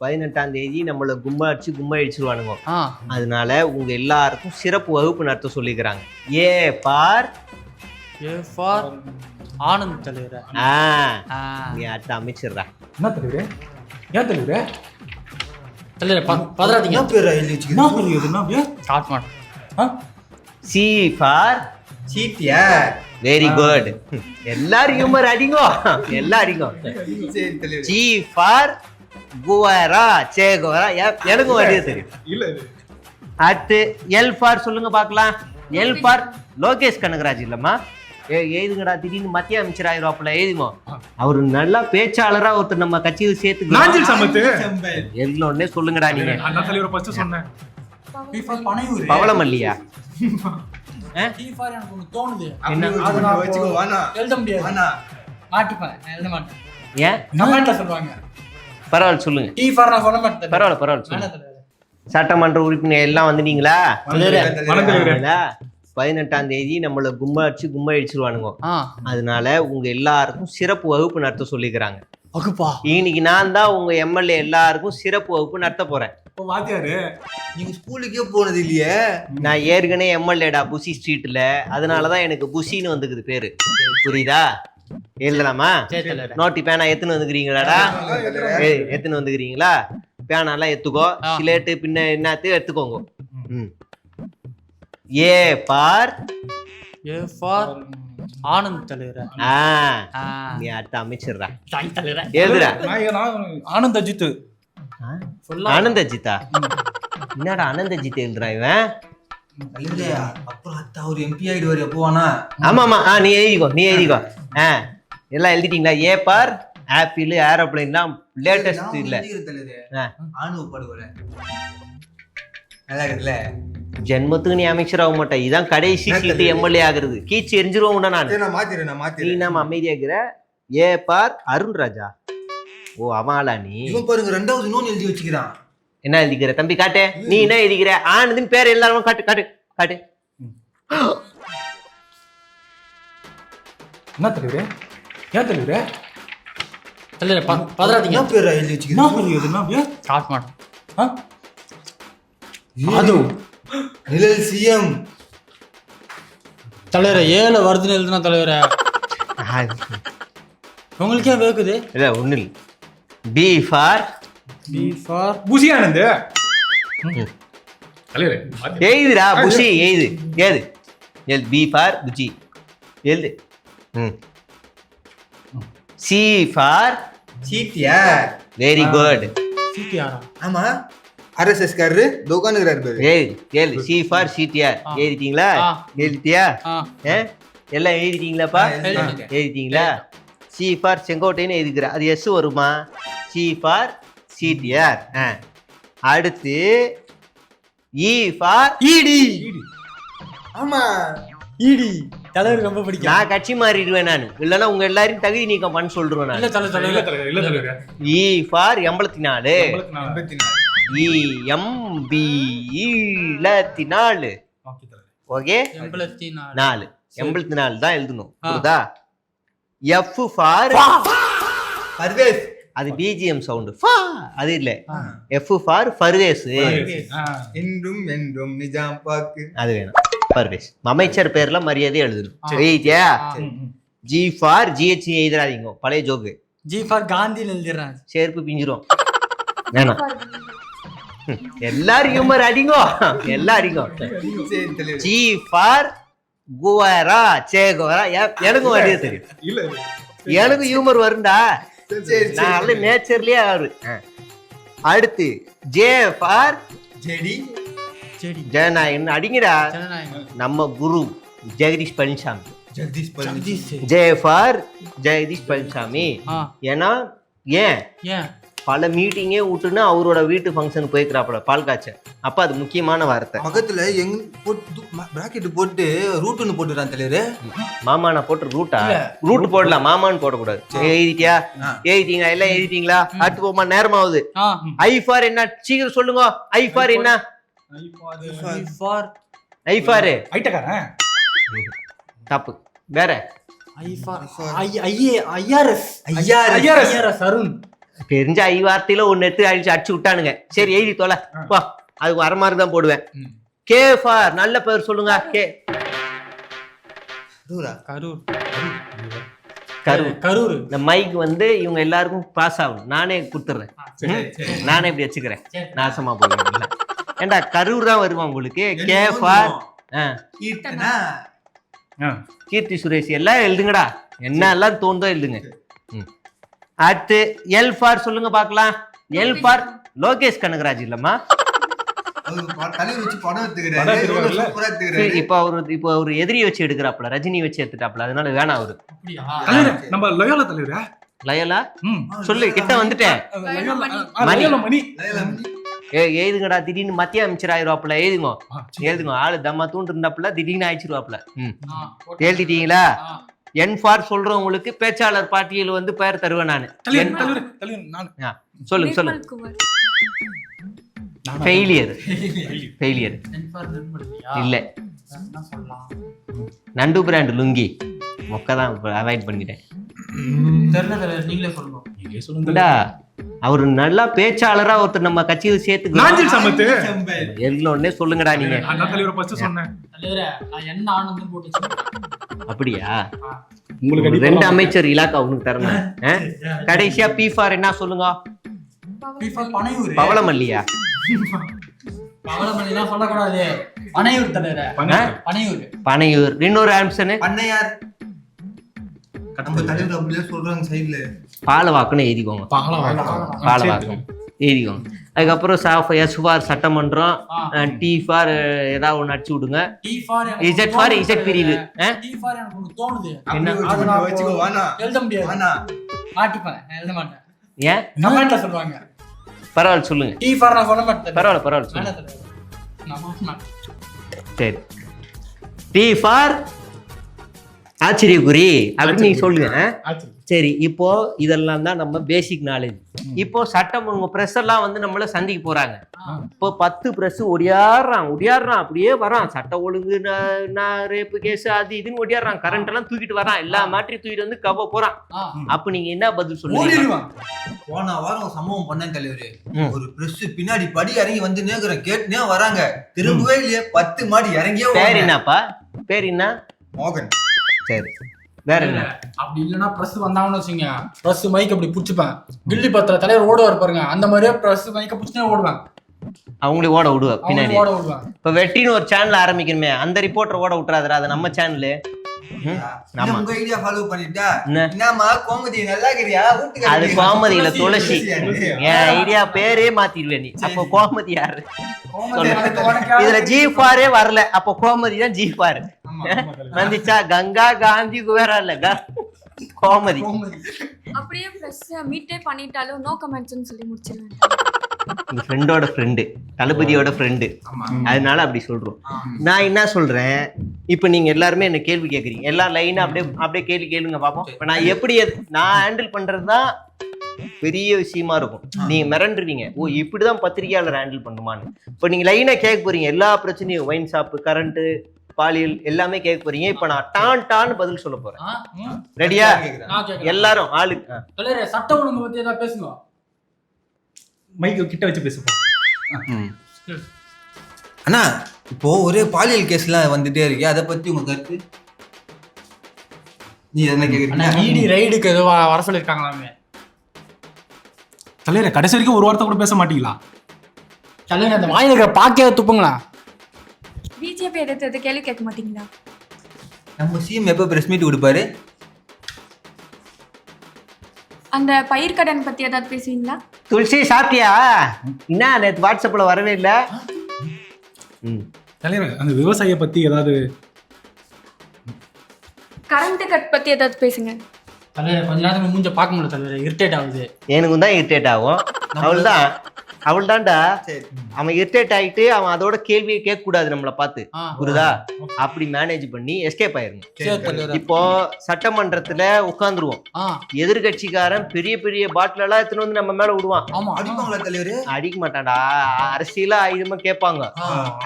18ஆம் தேதி நம்மள கும்மா அடிச்சிருவானுங்க. அதனால உங்க எல்லாருக்கும் சிறப்பு வகுப்பு நடத்த சொல்லிக்கிறாங்க. ஏ ஃபார் ஆனந்த் தலைவரே. நீ அடுத்த அமைச்சிடுறா. என்ன தலைவரே? ஏன் தலைவரே? தலைவரே பதறாதீங்க. ஸ்டார்ட் பண்ணு. C for CTR. Very good. எல்லாரும் ஹியூமர் அடிங்கோ, எல்லாம் அடிங்கோ. ஜி ஃபார் குவாரா சேகோரா. எனக்கும் வடிவ தெரியும். அடுத்து எல் ஃபார் சொல்லுங்க பார்க்கலாம். எல் ஃபார் லோகேஷ் கனகராஜ் இல்லம்மா. எழுதுங்கடா, திடீர்னு மத்திய அமைச்சர் ஆயிரம் எழுதுமோ. அவரு நல்லா பேச்சாளரா ஒருத்தர் நம்ம கட்சியில் சேர்த்து எல்லோன்னே சொல்லுங்கடா. நீங்க பவளமல்லியா? பரவாயில்ல சொல்லுங்க. பரவாயில்ல. சட்டமன்ற உறுப்பினர் எல்லாம் வந்துட்டீங்களா? 18ஆம் தேதி நம்மள கும்மா அடிச்சிருவானுங்க. அதனால உங்க எல்லாருக்கும் சிறப்பு வகுப்பு நடத்த சொல்லிக்கிறாங்க. இன்னைக்கு நான் தான் உங்க எம்எல்ஏ எல்லாருக்கும் சிறப்பு வகுப்பு நடத்த போறேன். நீங்க ஸ்கூலுக்கே போனது இல்லையே? நான் ஏற்கனவே எம்எல்ஏடா புசி ஸ்ட்ரீட்ல. அதனாலதான் எனக்கு புசின்னு வந்துக்குது பேரு. புரியுதா? எழுதலாமா? நோட்டி பேனா எத்துன்னு வந்துக்கிறீங்களாடா? எத்துன்னு வந்துக்கிறீங்களா? பேனாலாம் எத்துக்கோ. சிலேட்டு பின்ன என்னத்து எடுத்துக்கோங்க. ஏ ஃபார் ஆனந்த் தலைவரே. நீ அடுத்த அமைச்சிடுறா. எழுதுடா. ஆனந்த் அஜித். ஆனந்த் அஜித்தா? என்னடா ஆனந்த் அஜித் எழுதுறா இவன்? அப்புறம் அவர் எம்பி ஆயிடுவாரு எப்போவானா? ஆமாமா. நீ எழுதிக்கோ. எல்லாம் எழுதிட்டீங்களா? ஏ ஃபார் ஆப்பிள் ஏரோப்ளேன்லாம் லேட்டஸ்ட் இல்ல. ஆணவ படுகொலை நல்லா இருக்குல்ல. ஜென்மத்துக்கு நீ அமைச்சர் ஆக மாட்டேன். இதான் கடைசி சீட்டு எம்எல்ஏ ஆகுறது. கீச்சு எரிஞ்சிருவோம். நான் நீ நம்ம அமைதியாகிற. ஏ ஃபார் அருண் ராஜா. ஓ அவளா நீ? பாருங்க, ரெண்டாவது இன்னொன்னு எழுதி வச்சுக்கிறான். என்ன எழுதிக்கிற தம்பி? காட்டு. நீ என்ன எழுதிக்கிற? ஆனந்தின் பேர் எல்லாரும் காட்டு. என்ன தலைவரே? ஏன் தலைவரே? தலைவரே பதறாதீங்க. பேர் எழுதி வச்சுக்கிறேன். ஸ்டார்ட் பண்ணு. நிழல் சிஎம். தலைவரே 7 வருதுன்னு எழுதுனா தலைவரே. உங்களுக்கு ஏன் வேக்குது? இல்ல ஒண்ணு இல்ல. B for Bussy Anand. தலைவரே எழுதுடா. புசி எழுது. பி ஃபார் புஜி எழுது. C for CTR. Very good. சீட்டியாரா? ஆமா, ஆர்எஸ்எஸ் காரரு தோகானுகிறார் பாரு. ஏழு சி ஃபார் சிடிஆர். எழுதிட்டீங்களா? எழுதிட்டியா? எல்லாம் எழுதிட்டீங்களாப்பா? எழுதிட்டீங்களா? C for செங்கோட்டைன்னு எழுதிக்கிற. அது எஸ் வருமா? C for CTR. அடுத்து இ ஃபார் இடி. ஆமா, இடி தலைவர் ரொம்ப பிடிக்கும். நான் கட்சி மாறிடுவேன் நான். இல்லைன்னா உங்க எல்லாரையும் தகுதி நீக்கம் பண்ண சொல்றேன் நான். இ ஃபார் 84. ஓகே, 84 தான் எழுதணும். புரியுதா? F for Parvez. அது பிஜிஎம் சவுண்ட். அது இல்ல. F for Parvez. என்றும் என்றும் நிஜாம் பாக்கு. அது வேணும். பர்வேஸ் அமைச்சர் பேர்ல மரியாதை எழுதணும். எழுதியா? ஜி ஃபார் ஜிஹெச் எழுதுறாதீங்க. பழைய ஜோக்கு. ஜி ஃபார் காந்தி எழுதிடுறான். சேர்ப்பு பிஞ்சிரும். வேணாம். எல்லாரும் ஹியூமர் அடிங்கோ, எல்லாம் அடிங்கோ. ஜி ஃபார் குவாரா சேகோரா. எனக்கும் வடிவ தெரியும். எனக்கு ஹியூமர் வருண்டா. நான் நேச்சர்லயே ஆறு. அடுத்து ஜே ஃபார் ஜனநாயகன் அடிங்கடா. நம்ம குரு ஜெகதீஷ் பழனிசாமி. J for Jagadish Palaniswami. ஏன்னா ஏன் பல மீட்டிங்கே விட்டுன்னு அவரோட வீட்டு ஃபங்க்ஷன் போய்க்கிறாப்புல பால் காய்ச்ச. அப்ப அது முக்கியமான வார்த்தை. பக்கத்துல பிராக்கெட் போட்டு ரூட்னு போட்டுறான் தலைவரு. மாமானா போட்டு ரூட் போடலாம், மாமான்னு போடக்கூடாது. எழுதிட்டியா? எழுதிட்டீங்களா? எல்லாம் எழுதிட்டீங்களா? அடுத்து போமா, நேரமாவது. ஐ ஃபார் என்ன? சீக்கிரம் சொல்லுங்க. ஐ ஃபார் என்ன? ஐ ஃபார் தப்பு. வேற ஐஆர்எஸ். அருண் தெரிஞ்ச 5 வார்த்தையில ஒன்னு எடுத்து அடிச்சு விட்டானுங்க. சரி எழுதி தொலை போ, அது வர மாதிரி தான் போடுவேன். கே ஃபார் நல்ல பேர் சொல்லுங்க. கே கரூர். கரூர். கரூர். இந்த மைக் வந்து இவங்க எல்லாருக்கும் பாஸ் ஆகணும். நானே கொடுத்துட்றேன். நானே இப்படி வச்சுக்கிறேன். நாசமா போடுவேன். ஏண்டா கரூர் தான் வருவான் உங்களுக்கு. கே ஃபார் கீர்த்தி சுரேஷ் எல்லாம் எழுதுங்கடா. என்ன எல்லாம் தோணுதோ எழுதுங்க. அடுத்து எல் ஃபார் சொல்லுங்க பாக்கலாம். எல் ஃபார் லோகேஷ் கனகராஜ் இல்லம்மா. இப்ப அவரு எதிரி வச்சு எடுக்கிறாப்ல, ரஜினி வச்சு எடுத்துட்டாப்ல, அதனால வேணாம் அவரு. நம்ம லயோலா தலைவரா? லயோலா சொல்லு, கிட்ட வந்துட்டேன். மணி எழுதுங்கடா. திடீர்னு மத்திய அமைச்சர் ஆயிடுவாப்புல. எழுதுங்க. ஆளு தம்மா தூண்டு இருந்தாப்புல, திடீர்னு ஆயிடுச்சிருவாப்புல. எழுதிட்டீங்களா? என் ஃபார் சொல்றவங்களுக்கு பேச்சாளர் பாட்டியல் வந்து பெயர் தருவேன் நானு. சொல்லுங்க சொல்லுங்க. ஃபெயிலியர் இல்ல. நண்டு பிராண்ட் லுங்கி மொக்கதான் அவாய்ட் பண்ணிட்டேன். அவரு நல்லா பேச்சாளரா ஒருத்தர் நம்ம கட்சியில் சேர்த்துக்கலாம். எல்லோன்னே சொல்லுங்கடா நீங்க. அப்படியா? உங்களுக்கு 2 அமைச்சர் இலாக்கா உனக்கு தரணும். கடைசியா பி ஃபார் என்ன சொல்லுங்க? பவளமல்லியா? பனையூர். இன்னொரு ஆப்ஷன் பாலவாக்குன்னு எழுதிக்கோங்க. பாலவாக்கம் எழுதிக்கோங்க. அதுக்கப்புறம் எஸ்-ஃபார் சட்டமன்றம், டி ஃபார் ஏதாவது ஒன்று அடிச்சு விடுங்க. இசட் ஃபார் இசட் பிரிவு. ஏன் பரவாயில்ல சொல்லுங்க. பரவாயில்ல சொல்லுங்க. சரி, டி ஃபார் ஆச்சரியக்குறி அப்படின்னு நீங்க சொல்லுங்க. சரி, இப்போ இதெல்லாம் தான் நம்ம பேசிக் நாலேஜ். இப்போ சட்டம் ஒழுங்கு பிரஸ் எல்லாம் வந்து நம்மள சந்திக்க போறாங்க. இப்போ 10 பிரஸ் ஒடியாடுறான் அப்படியே வரான். சட்ட ஒழுங்கு ரேப்பு கேஸ் அது இதுன்னு ஒடியாடுறான். கரண்ட் எல்லாம் தூக்கிட்டு வரான். எல்லா மாற்றி தூக்கிட்டு வந்து கவ போறான். அப்ப நீங்க என்ன பதில் சொல்லுவீங்க? போன வாரம் சம்பவம் பண்ண தலைவரு, ஒரு பிரஸ் பின்னாடி படி இறங்கி வந்து கேட்டுனே வராங்க. திரும்பவே இல்லையே. 10 மாடி இறங்கியே. பேர் என்னப்பா? பேர் என்ன? மோகன். சரி, வேற என்ன? அப்படி இல்லைன்னா பிரஸ் வந்தாங்கன்னு வச்சுங்க, பிரஸ் மைக் அப்படி புடிச்சுப்பேன். கில்லி பத்திர தலைவர் ஓடுவார் பாருங்க, அந்த மாதிரியே பிரஸ் மைக்க புடிச்சுனே ஓடுவேன். அவங்களே ஓட விடுவேன் பின்னாடி. இப்ப வெட்டின்னு ஒரு சேனல் ஆரம்பிக்கணுமே, அந்த ரிப்போர்ட்டர் ஓட விட்டுறாதரா? அது நம்ம சேனலு. அது கோமதியில துளசி. என் ஐடியா பேரே மாத்திடுவேன் நீ. அப்போ கோமதி யாரு? இதுல ஜி-ஃபாரே வரல, அப்போ கோமதி தான் ஜி-ஃபார் வந்துச்சா? கங்கா காந்தி குவேரா இல்ல, கோமதி. அப்படியே பிரஸ் மீட்டே பண்ணிட்டாலும் நோ கமெண்ட்ஸ்னு சொல்லி முடிச்சிருவேன். எங்க ஃப்ரெண்டோட ஃப்ரெண்டு, தளபதியோட ஃப்ரெண்டு, அதனால அப்படி சொல்றோம். நான் என்ன சொல்றேன், இப்ப நீங்க எல்லாருமே என்ன கேள்வி கேக்குறீங்க. எல்லாம் லைனா அப்படியே கேள்வி கேளுங்க பாப்போம். இப்ப நான் எப்படி நான் ஹேண்டில் பண்றதுதான் பெரிய விஷயமா இருக்கும். நீங்க மிரண்டுருவீங்க, ஓ இப்படிதான் பத்திரிகையாளர் ஹேண்டில் பண்ணுமான்னு. இப்ப நீங்க லைனா கேட்க போறீங்க. எல்லா பிரச்சனையும், ஒயின் ஷாப்பு, கரண்ட், பாலியல் எல்லாமே கேட்க போறீங்க. இப்ப நான் டான் பதில் சொல்ல போறேன். ரெடியா எல்லாரும்? ஆளு சட்ட ஒழுங்கு பத்தி ஏதாவது பேசுங்க. மைக் கிட்ட வச்சு பேசுவோம். அண்ணா, இப்போ ஒரே பாலியல் கேஸ்லாம் வந்துட்டே இருக்கு, அதை பத்தி உங்க கருத்து? நீ என்ன கேக்குறீங்க? ஈடி ரைடுக்கு ஏதோ வர சொல்லிருக்காங்களாமே. தலைவரே, கடைசி வரைக்கும் ஒரு வார்த்தை கூட பேச மாட்டீங்களா? தலைவரே, அந்த வாயில இருக்கிற பாக்கே துப்புங்களா? பிஜேபி எதிர்த்து கேள்வி கேட்க மாட்டீங்களா? நம்ம சிஎம் எப்ப பிரஸ் மீட் கொடுப்பாரு? அந்த பயிர்க்கடன் பத்தி ஏதாவது பேசுவீங்களா? துளசி சாப்பிட்டியா? என்ன நேற்று வாட்ஸ்அப்ல வரவே இல்லை. தலைவர், அந்த விவசாய பத்தி ஏதாவது, கரண்ட் கட் பத்தி ஏதாவது பேசுங்க. தலைவர், கொஞ்ச நேரத்துக்கு மூஞ்ச பார்க்க முடியல தலைவர், இரிட்டேட் ஆகுது. எனக்கு தான் இரிட்டேட் ஆகும். அவள் தான்டா. அவன் இரிட்டேட் ஆயிட்டு அவன் அதோட கேள்வியை கேட்க கூடாது நம்மள பார்த்து, புரியுதா? அப்படி மேனேஜ் பண்ணி எஸ்கேப் ஆயிருங்க. இப்போ சட்டமன்றத்துல உட்காந்துருவோம், எதிர்கட்சிக்காரன் பெரிய பெரிய பாட்டில் எல்லாம் எடுத்துன்னு வந்து நம்ம மேல விடுவான். அடிக்க மாட்டான்டா, அரசியலா ஆயுதமா கேட்பாங்க.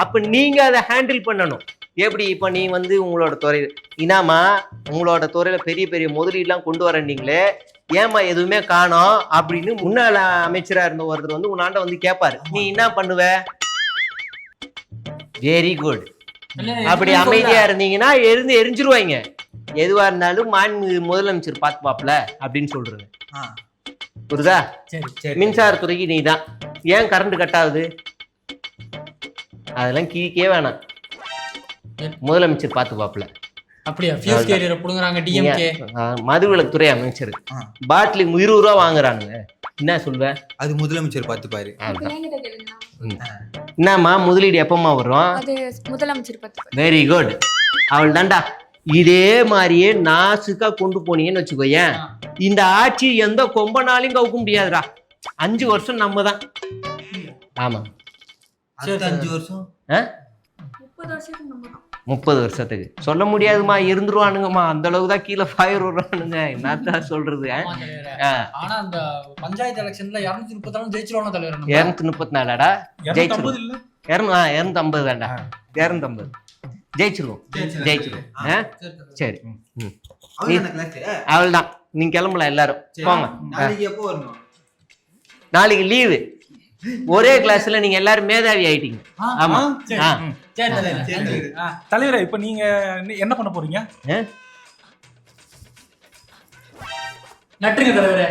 அப்ப நீங்க அதை ஹேண்டில் பண்ணணும். எப்படி இப்ப நீ வந்து உங்களோட துறை இனாமா உங்களோட துறையில பெரிய பெரிய முதலீடுலாம் கொண்டு வரீங்களே ஏமா எதுவுமே காணோம் அப்படின்னு முன்னாள் அமைச்சரா இருந்த ஒருத்தர் வந்து உன்னாண்ட வந்து கேட்பாரு நீ என்ன பண்ணுவ வெரி குட் அப்படி அமைதியா இருந்தீங்கன்னா எரிஞ்சிருவாங்க எதுவா இருந்தாலும் முதலமைச்சர் பார்த்து பாப்பல அப்படின்னு சொல்றது புரியுதா மின்சாரத்துறைக்கு நீதான் ஏன் கரண்ட் கட் ஆகுது அதெல்லாம் கீழே வேணாம் முதலமைச்சர் பார்த்து பாப்பல அப்படியா ஃபியூஸ் கேரியரை புடுங்குறாங்க டிஎம்கே மதுவிலக்குத்துறை அமைச்சர் பாட்டில் 20 ரூபா வாங்குறானுங்க என்ன சொல்வ அது முதலமைச்சர் பார்த்துப்பாரு என்கிட்ட கேளுங்க. என்னம்மா முதலீடு எப்பமா வரும் அது முதலமைச்சர் பார்த்து வெரி குட் அவள் தான்டா இதே மாதிரியே நாசுக்கா கொண்டு போனீங்கன்னு வச்சுக்கோயேன் இந்த ஆட்சி எந்த கொம்பனாலையும் கவுக்க முடியாதுடா 5 வருஷம் நம்ம தான் ஆமா 5 வருஷம் 30 வருஷத்துக்கு நம்ம தான். 30 வருஷத்துக்கு சொல்ல முடியாதுமா இருந்துருவானுங்கம்மா அந்த அளவுக்கு தான் கீழே ஃபயர் விடுறானுங்க என்னத்தான் சொல்றது ஆனா அந்த பஞ்சாயத்து எலெக்ஷன்ல 234 ஜெயிச்சிருவாங்க தலைவர் 234டா 250 இல்ல 250 தான்டா 250 ஜெயிச்சிருவோம் சரி அவள்தான் நீங்க கிளம்பலாம் எல்லாரும் போங்க நாளைக்கு எப்போ வரணும் நாளைக்கு லீவு ஒரே கிளாஸ்ல நீங்க எல்லாரும் மேதாவி ஆயிட்டீங்க ஆமா தலைவரே இப்ப நீங்க என்ன பண்ண போறீங்க நட்டுங்க தலைவரே